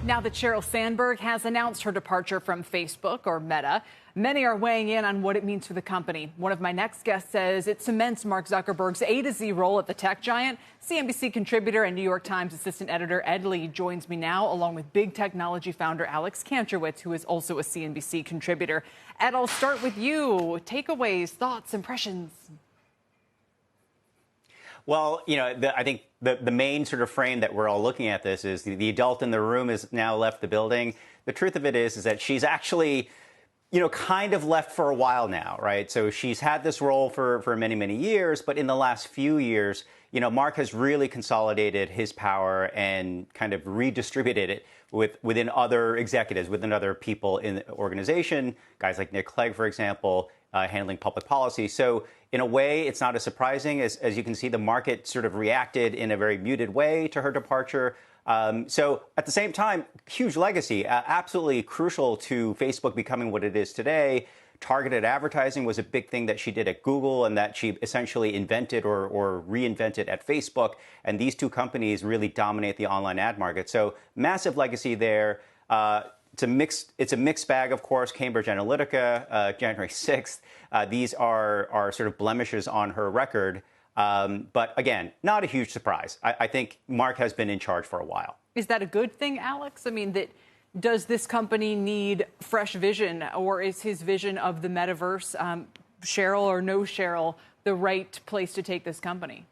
Now that Sheryl Sandbergs has announced her departure from Facebook, or Meta, many are weighing in on what it means for the company. One of my next guests says it cements Mark Zuckerberg's A to Z role at the tech giant. CNBC contributor and New York Times assistant editor Ed Lee joins me now, along with big technology founder Alex Kantrowitz, who is also a CNBC contributor. Ed, I'll start with you. Takeaways, thoughts, impressions. Well, I think the main sort of frame that we're all looking at this is the adult in the room has now left the building. The truth of it is that she's actually, kind of left for a while now, right? So she's had this role for many, many years, but in the last few years, Mark has really consolidated his power and kind of redistributed it within other executives, within other people in the organization, guys like Nick Clegg, for example, handling public policy. So in a way, it's not as surprising. As you can see, the market sort of reacted in a very muted way to her departure. So at the same time, huge legacy, absolutely crucial to Facebook becoming what it is today. Targeted advertising was a big thing that she did at Google and that she essentially invented or reinvented at Facebook. And these two companies really dominate the online ad market. So massive legacy there. It's a mixed bag, of course. Cambridge Analytica, January 6th. These are sort of blemishes on her record. But again, not a huge surprise. I think Mark has been in charge for a while. Is that a good thing, Alex? I mean, does this company need fresh vision, or is his vision of the metaverse, Sheryl or no Sheryl, the right place to take this company?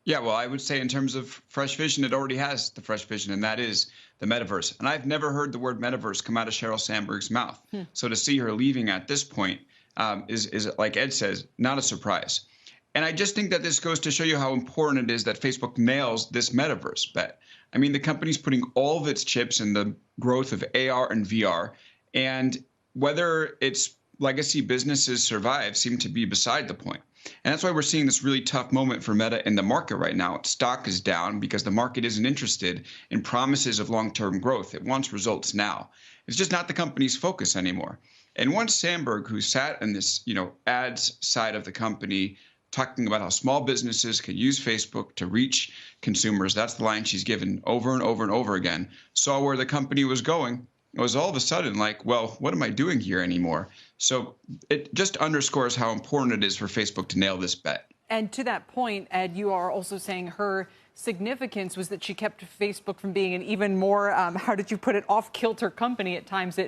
Yeah, well, I would say in terms of fresh vision, it already has the fresh vision, and that is the metaverse. And I've never heard the word metaverse come out of Sheryl Sandbergs' mouth. So to see her leaving at this point is, like Ed says, not a surprise. And I just think that this goes to show you how important it is that Facebook nails this metaverse bet. I mean, the company's putting all of its chips in the growth of AR and VR, and whether its legacy businesses survive seem to be beside the point. And that's why we're seeing this really tough moment for Meta in the market right now. Its stock is down because the market isn't interested in promises of long-term growth. It wants results now. It's just not the company's focus anymore. And once Sandberg, who sat in this, ads side of the company, talking about how small businesses can use Facebook to reach consumers, that's the line she's given over and over and over again, saw where the company was going, it was all of a sudden like, well, what am I doing here anymore? So it just underscores how important it is for Facebook to nail this bet. And to that point, Ed, you are also saying her significance was that she kept Facebook from being an even more, how did you put it, off-kilter company at times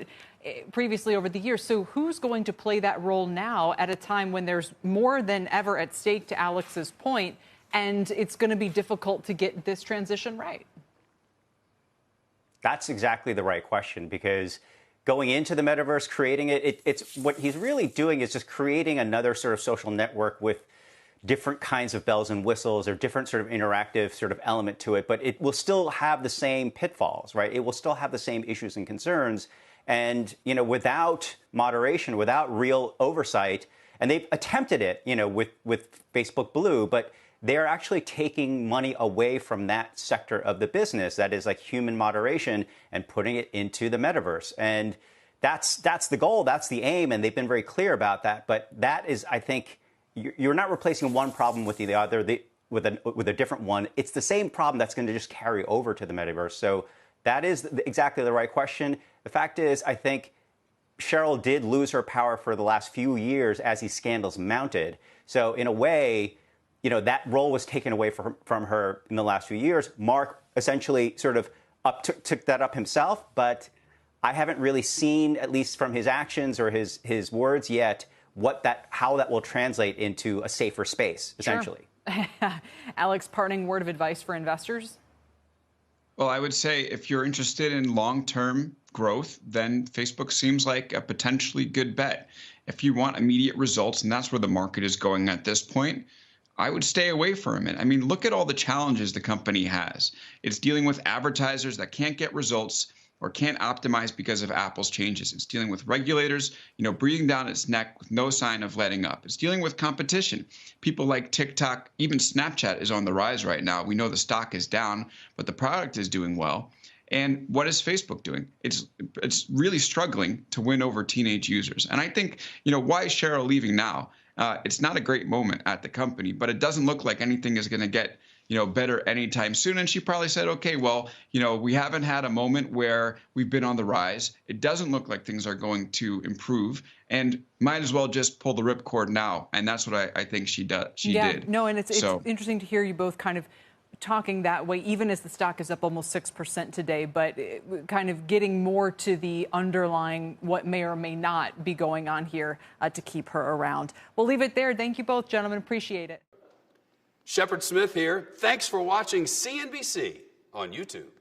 previously over the years. So who's going to play that role now at a time when there's more than ever at stake, to Alex's point, and it's going to be difficult to get this transition right? That's exactly the right question, because going into the metaverse, creating it's what he's really doing is just creating another sort of social network with different kinds of bells and whistles, or different sort of interactive sort of element to it. But it will still have the same pitfalls, right? It will still have the same issues and concerns. And, without moderation, without real oversight, and they've attempted it, with Facebook Blue, but they're actually taking money away from that sector of the business that is like human moderation and putting it into the metaverse. And that's the goal, that's the aim, and they've been very clear about that. But that is, I think, you're not replacing one problem with the other, with a different one. It's the same problem that's going to just carry over to the metaverse. So that is exactly the right question. The fact is, I think Sheryl did lose her power for the last few years as these scandals mounted. So in a way, that role was taken away from her in the last few years. Mark essentially sort of took that up himself, but I haven't really seen, at least from his actions or his words yet, how that will translate into a safer space, essentially. Sure. Alex, parting word of advice for investors? Well, I would say if you're interested in long-term growth, then Facebook seems like a potentially good bet. If you want immediate results, and that's where the market is going at this point, I would stay away from it. I mean, look at all the challenges the company has. It's dealing with advertisers that can't get results or can't optimize because of Apple's changes. It's dealing with regulators, breathing down its neck with no sign of letting up. It's dealing with competition. People like TikTok, even Snapchat is on the rise right now. We know the stock is down, but the product is doing well. And what is Facebook doing? It's really struggling to win over teenage users. And I think, why is Sheryl leaving now? It's not a great moment at the company, but it doesn't look like anything is going to get better anytime soon. And she probably said, okay, well, we haven't had a moment where we've been on the rise. It doesn't look like things are going to improve, and might as well just pull the ripcord now. And that's what I think she did. No, and it's interesting to hear you both kind of talking that way, even as the stock is up almost 6% today, but kind of getting more to the underlying what may or may not be going on here to keep her around. We'll leave it there. Thank you both, gentlemen. Appreciate it. Shepard Smith here. Thanks for watching CNBC on YouTube.